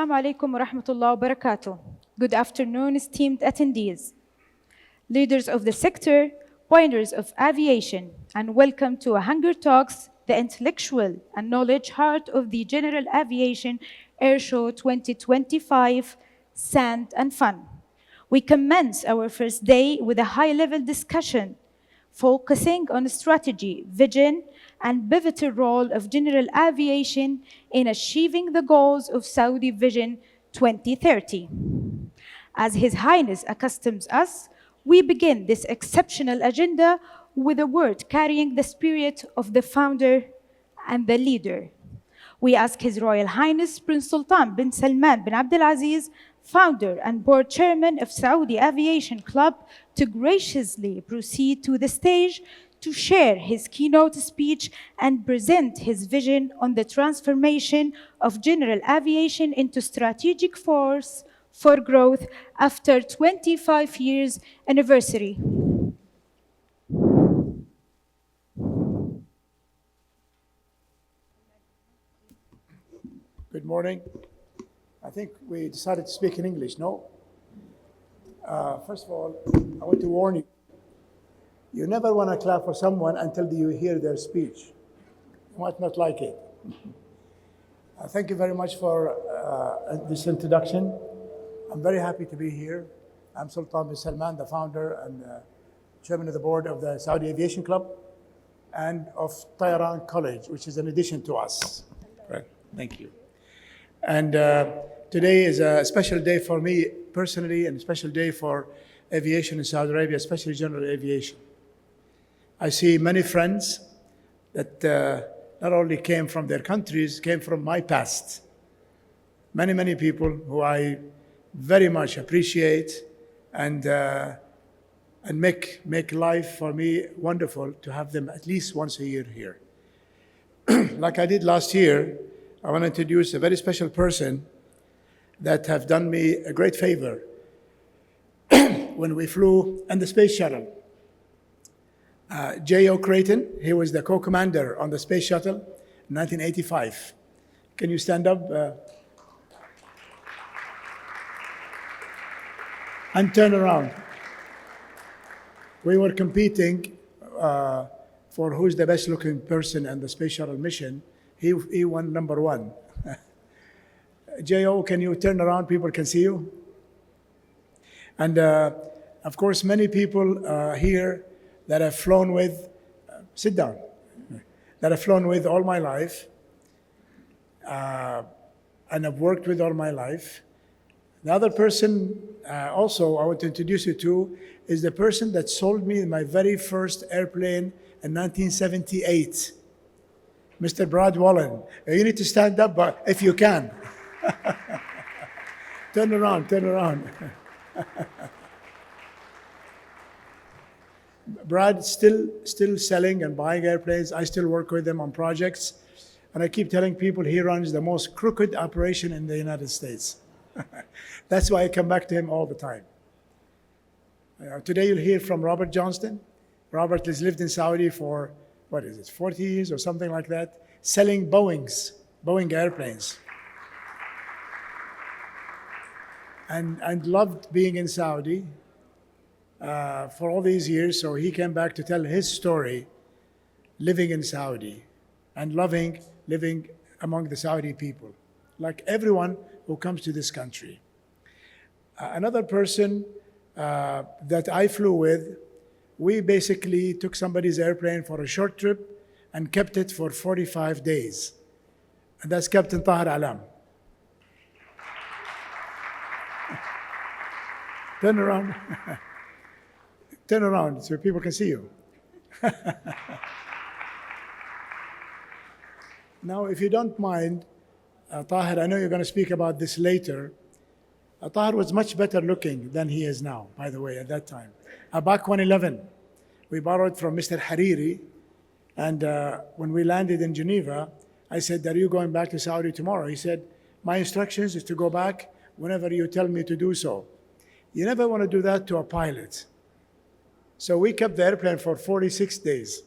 Assalamu alaikum wa rahmatullahi wa barakatuh. Good afternoon, esteemed attendees, leaders of the sector, pioneers of aviation, and welcome to Hangar Talks, the intellectual and knowledge heart of the General Aviation Airshow 2025, Sand and Fun. We commence our first day with a high-level discussion focusing on strategy, vision, and pivotal role of general aviation in achieving the goals of Saudi Vision 2030. As His Highness accustoms us, we begin this exceptional agenda with a word carrying the spirit of the founder and the leader. We ask His Royal Highness Prince Sultan bin Salman bin Abdulaziz, founder and board chairman of Saudi Aviation Club, to graciously proceed to the stage to share his keynote speech and present his vision on the transformation of general aviation into strategic force for growth after 25 years anniversary. Good morning. I think we decided to speak in English, no? First of all, I want to warn you. You never want to clap for someone until you hear their speech. You might not like it. Thank you very much for this introduction. I'm very happy to be here. I'm Sultan bin Salman, the founder and chairman of the board of the Saudi Aviation Club and of Tayran College, which is an addition to us. Right. Thank you. And today is a special day for me personally and a special day for aviation in Saudi Arabia, especially general aviation. I see many friends that not only came from their countries, came from my past. Many people who I very much appreciate and make life for me wonderful to have them at least once a year here. Like I did last year, I want to introduce a very special person that have done me a great favor when we flew in the space shuttle. J.O. Creighton, he was the co-commander on the space shuttle in 1985. Can you stand up? And turn around. We were competing for who's the best looking person in the space shuttle mission. He won number one. J.O., can you turn around? People can see you. And of course, many people here that I've flown with, sit down, that I've flown with all my life and I've worked with all my life. The other person also I want to introduce you to is the person that sold me my very first airplane in 1978. Mr. Brad Wallen. You need to stand up if you can. Turn around. Brad still selling and buying airplanes. I still work with him on projects. And I keep telling people he runs the most crooked operation in the United States. That's why I come back to him all the time. Today you'll hear from Robert Johnston. Robert has lived in Saudi for 40 years or something like that, selling Boeing airplanes. And loved being in Saudi for all these years, so he came back to tell his story, living in Saudi and living among the Saudi people, like everyone who comes to this country. Another person that I flew with, we basically took somebody's airplane for a short trip and kept it for 45 days. And that's Captain Tahir Alam. Turn around. Turn around so people can see you. Now, if you don't mind, Tahir, I know you're going to speak about this later. Tahir was much better looking than he is now, by the way, at that time. Back 111, we borrowed from Mr. Hariri, and when we landed in Geneva, I said, are you going back to Saudi tomorrow? He said, my instructions is to go back whenever you tell me to do so. You never want to do that to a pilot. So we kept the airplane for 46 days,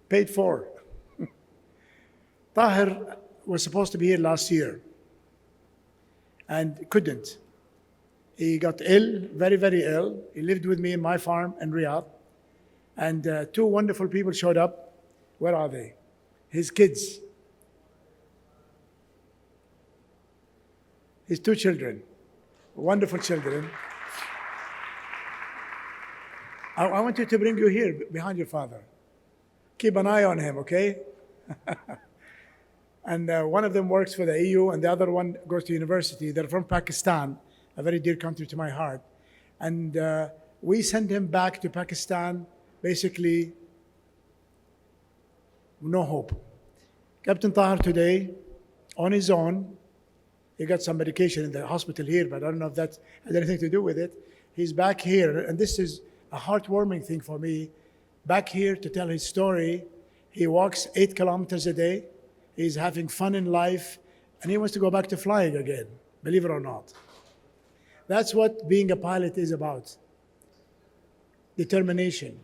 paid for. Tahir was supposed to be here last year. and couldn't. He got ill, very, very ill. He lived with me in my farm in Riyadh. And two wonderful people showed up. Where are they? His kids. His two children, wonderful children. I want you to bring you here behind your father. Keep an eye on him, okay? And one of them works for the EU, and the other one goes to university. They're from Pakistan, a very dear country to my heart. And we sent him back to Pakistan, basically, no hope. Captain Tahir today, on his own, he got some medication in the hospital here, but I don't know if that has anything to do with it. He's back here, and this is a heartwarming thing for me, back here to tell his story. He walks 8 kilometers a day. He's having fun in life, and he wants to go back to flying again, believe it or not. That's what being a pilot is about. Determination.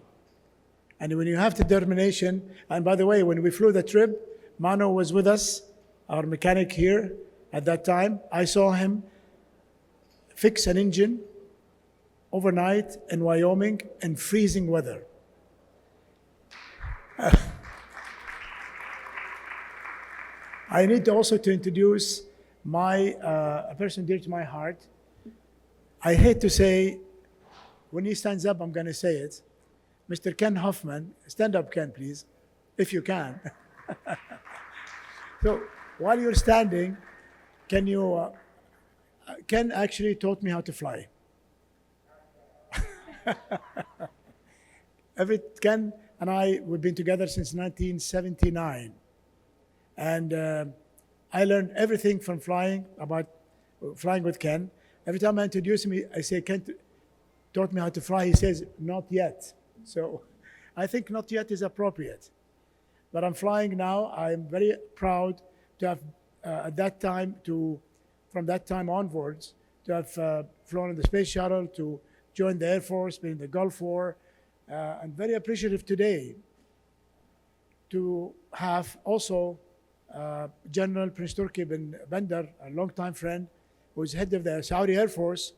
And when you have determination, and by the way, when we flew the trip, Mano was with us, our mechanic here at that time. I saw him fix an engine overnight in Wyoming in freezing weather. I need also to introduce a person dear to my heart. I hate to say, when he stands up, I'm going to say it. Mr. Ken Hoffman, stand up, Ken, please, if you can. So while you're standing, can you, Ken actually taught me how to fly. Ken and I, we've been together since 1979. And I learned everything from flying, about flying with Ken. Every time I introduce him, I say, Ken taught me how to fly. He says, not yet. So I think not yet is appropriate. But I'm flying now. I'm very proud to have, at that time, from that time onwards, to have flown in the space shuttle, to join the Air Force, been in the Gulf War. I'm very appreciative today to have also General Prince Turki bin Bandar, a longtime friend, who's head of the Saudi Air Force.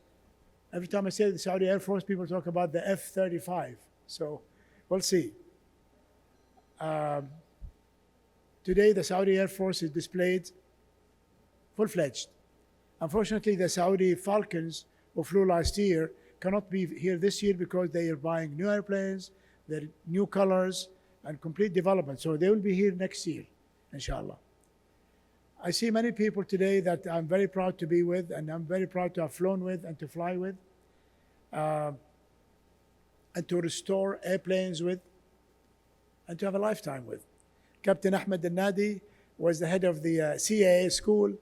Every time I say the Saudi Air Force, people talk about the F-35. So we'll see. Today, the Saudi Air Force is displayed full-fledged. Unfortunately, the Saudi Falcons, who flew last year, cannot be here this year because they are buying new airplanes, their new colors, and complete development. So they will be here next year, inshallah. I see many people today that I'm very proud to be with, and I'm very proud to have flown with and to fly with, and to restore airplanes with, and to have a lifetime with. Captain Ahmed Al-Nadi was the head of the CAA school.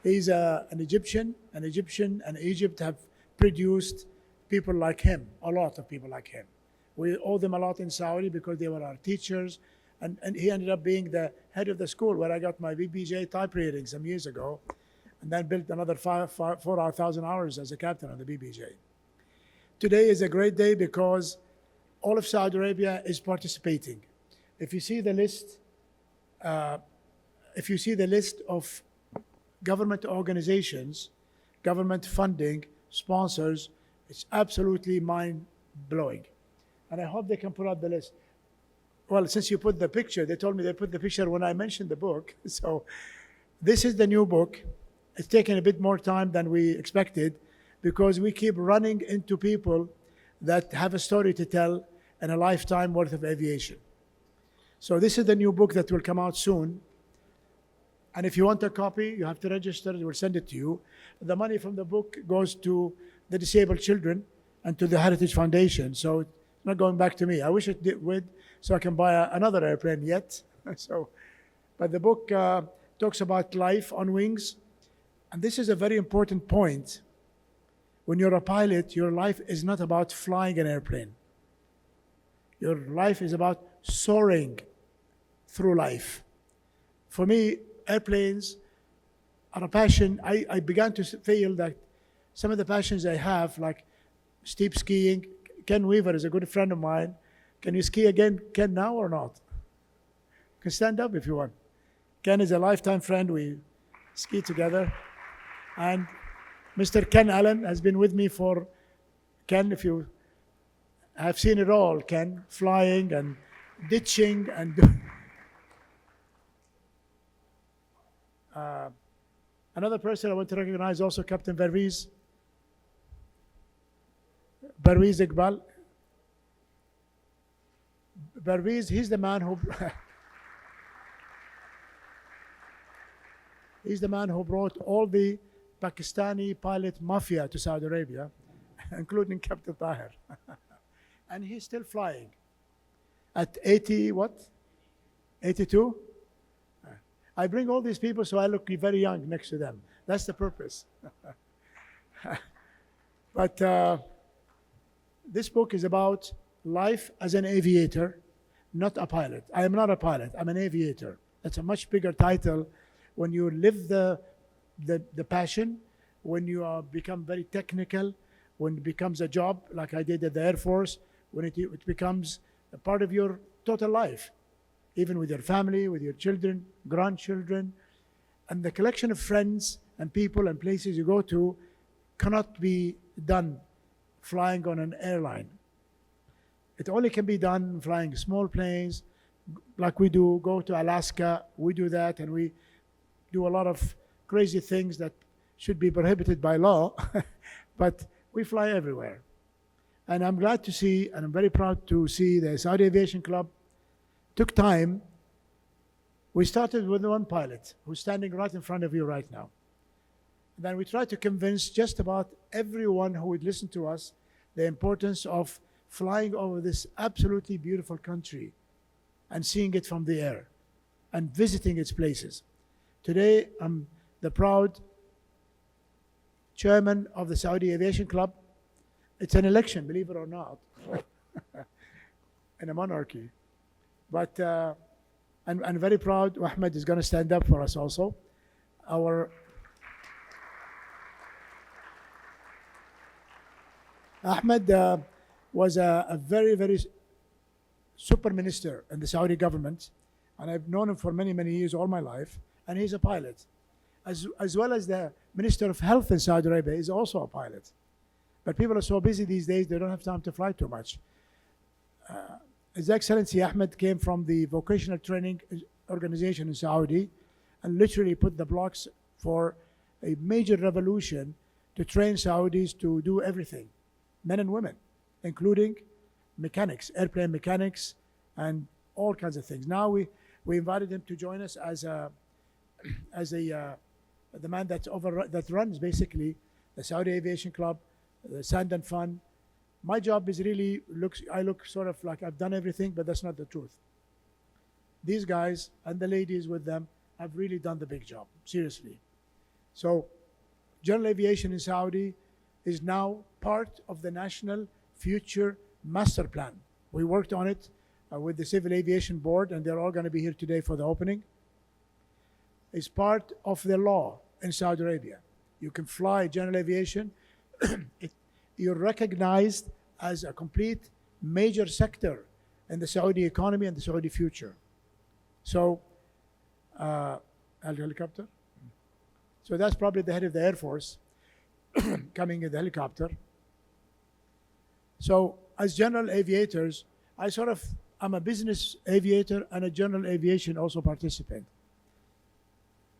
He's an Egyptian, and Egypt have produced people like him, a lot of people like him. We owe them a lot in Saudi because they were our teachers, and he ended up being the head of the school where I got my BBJ type rating some years ago, and then built another 4,000 hours as a captain on the BBJ. Today is a great day because all of Saudi Arabia is participating. If you see the list of government organizations, government funding, sponsors, it's absolutely mind-blowing. And I hope they can put out the list. Well, since you put the picture, they told me they put the picture when I mentioned the book. So this is the new book. It's taken a bit more time than we expected because we keep running into people that have a story to tell and a lifetime worth of aviation. So this is the new book that will come out soon. And if you want a copy, you have to register. We'll send it to you. The money from the book goes to the disabled children and to the Heritage Foundation. So it's not going back to me. I wish it would, so I can buy another airplane yet. But the book talks about life on wings. And this is a very important point. When you're a pilot, your life is not about flying an airplane. Your life is about soaring through life. For me, airplanes are a passion. I began to feel that some of the passions I have, like steep skiing. Ken Weaver is a good friend of mine. Can you ski again, Ken, now or not? can stand up if you want. Ken is a lifetime friend. We ski together. And Mr. Ken Allen has been with me for, Ken, if you have seen it all, Ken, flying and ditching and another person I want to recognize also, Captain Parviz Iqbal. Parviz, he's the man who he's the man who brought all the Pakistani pilot mafia to Saudi Arabia, including Captain Tahir. And he's still flying at 80, what? 82? I bring all these people so I look very young next to them. That's the purpose. But this book is about life as an aviator, not a pilot. I am not a pilot, I'm an aviator. That's a much bigger title when you live the passion, when you become very technical, when it becomes a job like I did at the Air Force, when it becomes a part of your total life, even with your family, with your children, grandchildren, and the collection of friends and people and places you go to cannot be done flying on an airline. It only can be done flying small planes like we do, go to Alaska, we do that, and we do a lot of crazy things that should be prohibited by law, but we fly everywhere. And I'm glad to see, and I'm very proud to see the Saudi Aviation Club took time. We started with one pilot who's standing right in front of you right now. And then we tried to convince just about everyone who would listen to us the importance of flying over this absolutely beautiful country and seeing it from the air and visiting its places. Today, I'm the proud chairman of the Saudi Aviation Club. It's an election, believe it or not, in a monarchy. But I'm very proud. Ahmed is going to stand up for us also. Ahmed was a very, very super minister in the Saudi government, and I've known him for many, many years, all my life, and he's a pilot. As well as the Minister of Health in Saudi Arabia is also a pilot. But people are so busy these days, they don't have time to fly too much. His Excellency Ahmed came from the vocational training organization in Saudi and literally put the blocks for a major revolution to train Saudis to do everything, men and women, including mechanics, airplane mechanics, and all kinds of things. Now we invited him to join us as the man that runs basically the Saudi Aviation Club, the Sand and Fun. My job is really, I look sort of like I've done everything, but that's not the truth. These guys and the ladies with them have really done the big job, seriously. So general aviation in Saudi is now part of the National Future Master Plan. We worked on it with the Civil Aviation Board, and they're all going to be here today for the opening. It's part of the law in Saudi Arabia. You can fly general aviation. You're recognized as a complete major sector in the Saudi economy and the Saudi future. So, helicopter. So that's probably the head of the Air Force coming in the helicopter. So as general aviators, I'm a business aviator and a general aviation also participant.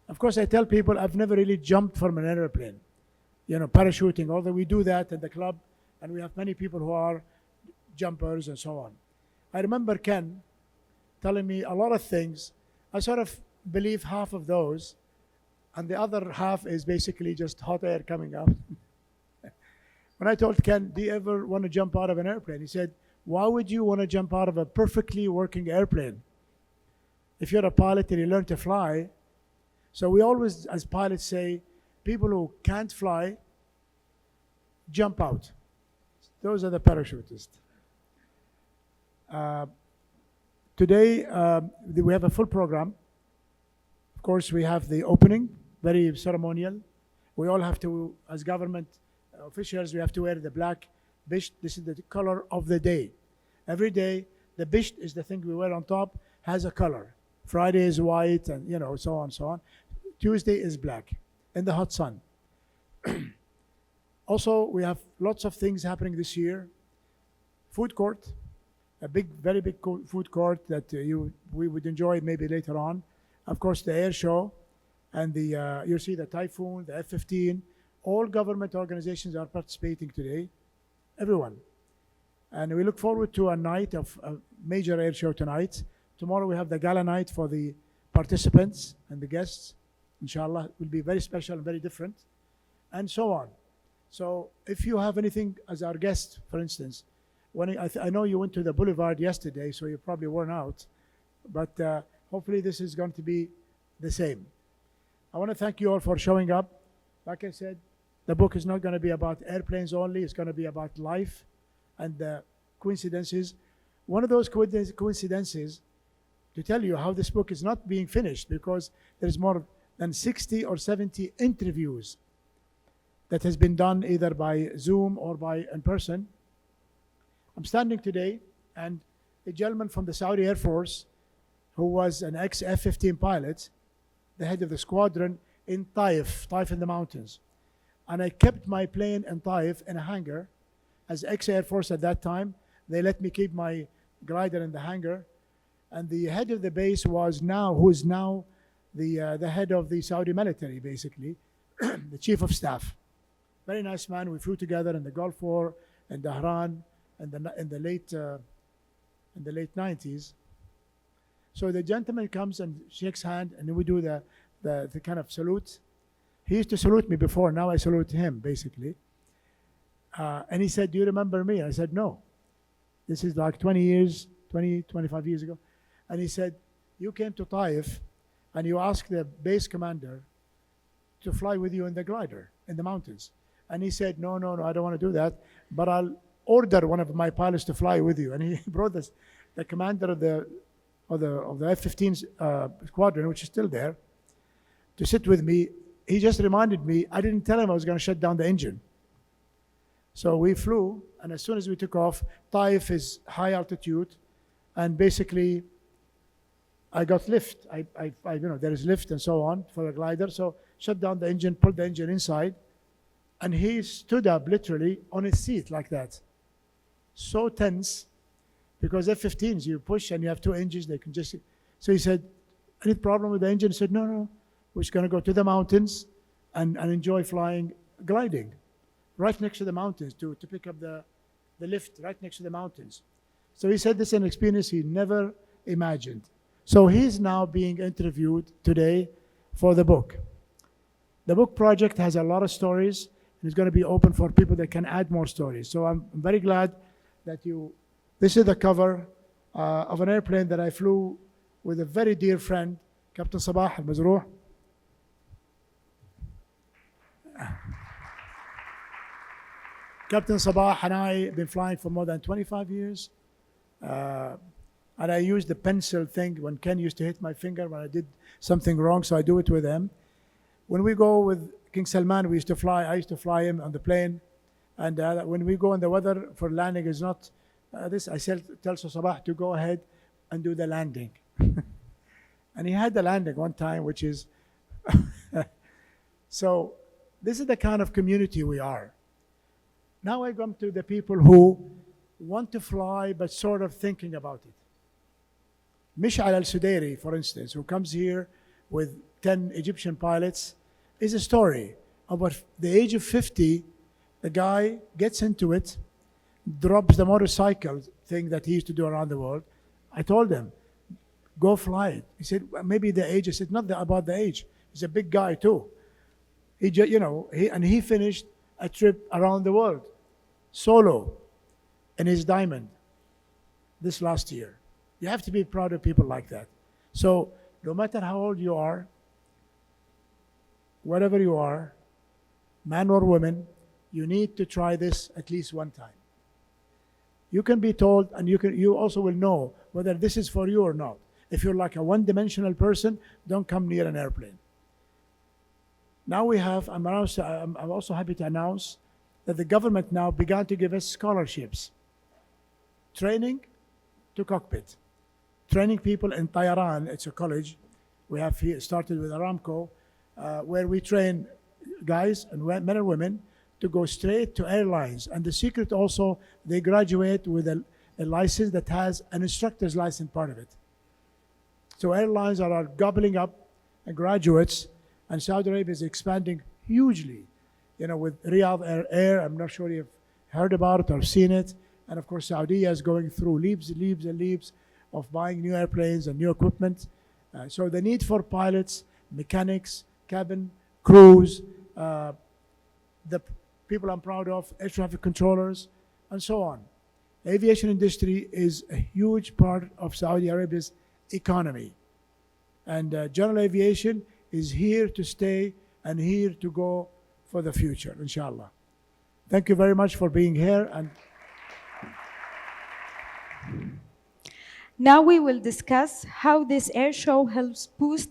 Of course, I tell people I've never really jumped from an airplane, parachuting, although we do that in the club, and we have many people who are jumpers and so on. I remember Ken telling me a lot of things. I sort of believe half of those, and the other half is basically just hot air coming out. When I told Ken, do you ever want to jump out of an airplane? He said, why would you want to jump out of a perfectly working airplane? If you're a pilot and you learn to fly, so we always, as pilots, say, people who can't fly, jump out. Those are the parachutists. Today, we have a full program. Of course, we have the opening, very ceremonial. We all have to, as government officials, we have to wear the black bisht. This is the color of the day. Every day, the bisht is the thing we wear on top, has a color. Friday is white, and so on, so on. Tuesday is black in the hot sun. Also, we have lots of things happening this year. Food court, a very big food court that we would enjoy maybe later on. Of course, the air show, and you see the Typhoon, the F-15. All government organizations are participating today, everyone. And we look forward to a night of a major air show tonight. Tomorrow we have the gala night for the participants and the guests. Inshallah, it will be very special and very different, and so on. So if you have anything as our guest, for instance, I know you went to the boulevard yesterday, so you're probably worn out, but hopefully this is going to be the same. I want to thank you all for showing up. Like I said, the book is not going to be about airplanes only. It's going to be about life and the coincidences. One of those coincidences, to tell you how this book is not being finished, because there's more than 60 or 70 interviews that has been done either by Zoom or by in person. I'm standing today, and a gentleman from the Saudi Air Force, who was an ex-F-15 pilot, the head of the squadron in Taif in the mountains. And I kept my plane in Taif in a hangar. As ex-Air Force at that time, they let me keep my glider in the hangar. And the head of the base who is now the head of the Saudi military, basically, the chief of staff. Very nice man. We flew together in the Gulf War, in Dahran, in the late 90s. So the gentleman comes and shakes hand, and then we do the kind of salute. He used to salute me before. Now I salute him, basically. And he said, "Do you remember me?" I said, "No." This is like 25 years ago. And he said, "You came to Taif, and you asked the base commander to fly with you in the glider in the mountains." And he said, no, I don't want to do that, but I'll order one of my pilots to fly with you. And he brought the commander of the F-15 squadron, which is still there, to sit with me. He just reminded me, I didn't tell him I was going to shut down the engine. So we flew, and as soon as we took off, Taif is high altitude, and basically I got lift. There is lift and so on for the glider. So shut down the engine, pulled the engine inside, and he stood up literally on his seat like that. So tense, because F-15s, you push and you have 2 engines, they can just... So he said, "Any problem with the engine?" He said, no, we're just going to go to the mountains and enjoy flying, gliding, right next to the mountains, to pick up the lift right next to the mountains. So he said this is an experience he never imagined. So he's now being interviewed today for the book. The book project has a lot of stories, and it's going to be open for people that can add more stories. So I'm very glad that this is the cover of an airplane that I flew with a very dear friend, Captain Sabah al-Mazrouh. Captain Sabah and I have been flying for more than 25 years. And I used the pencil thing when Ken used to hit my finger when I did something wrong, so I do it with him. When we go with King Salman, I used to fly him on the plane. And when we go in the weather for landing is not this, I tell Sabah to go ahead and do the landing. And he had the landing one time, which is... So this is the kind of community we are. Now I come to the people who want to fly but sort of thinking about it. Mish'al al-Sudairi, for instance, who comes here with 10 Egyptian pilots, is a story about the age of 50, the guy gets into it, drops the motorcycle thing that he used to do around the world. I told him, go fly it. He said, well, maybe the age. I said, not about the age. He's a big guy too. He finished a trip around the world, solo, in his Diamond, this last year. You have to be proud of people like that. So no matter how old you are, whatever you are, man or woman, you need to try this at least one time. You can be told, and you also will know whether this is for you or not. If you're like a one-dimensional person, don't come near an airplane. Now I'm also happy to announce that the government now began to give us scholarships. Training to cockpit, training people in Tayaran. It's a college. We have here started with Aramco, where we train guys and men and women to go straight to airlines. And the secret also, they graduate with a license that has an instructor's license part of it. So airlines are gobbling up graduates, and Saudi Arabia is expanding hugely. You know, with Riyadh Air, I'm not sure you've heard about it or seen it. And of course, Saudi is going through leaps and leaps of buying new airplanes and new equipment. So the need for pilots, mechanics, cabin, crews, the people I'm proud of, air traffic controllers, and so on. The aviation industry is a huge part of Saudi Arabia's economy. And general aviation is here to stay and here to go for the future, inshallah. Thank you very much for being here. And now we will discuss how this air show helps boost the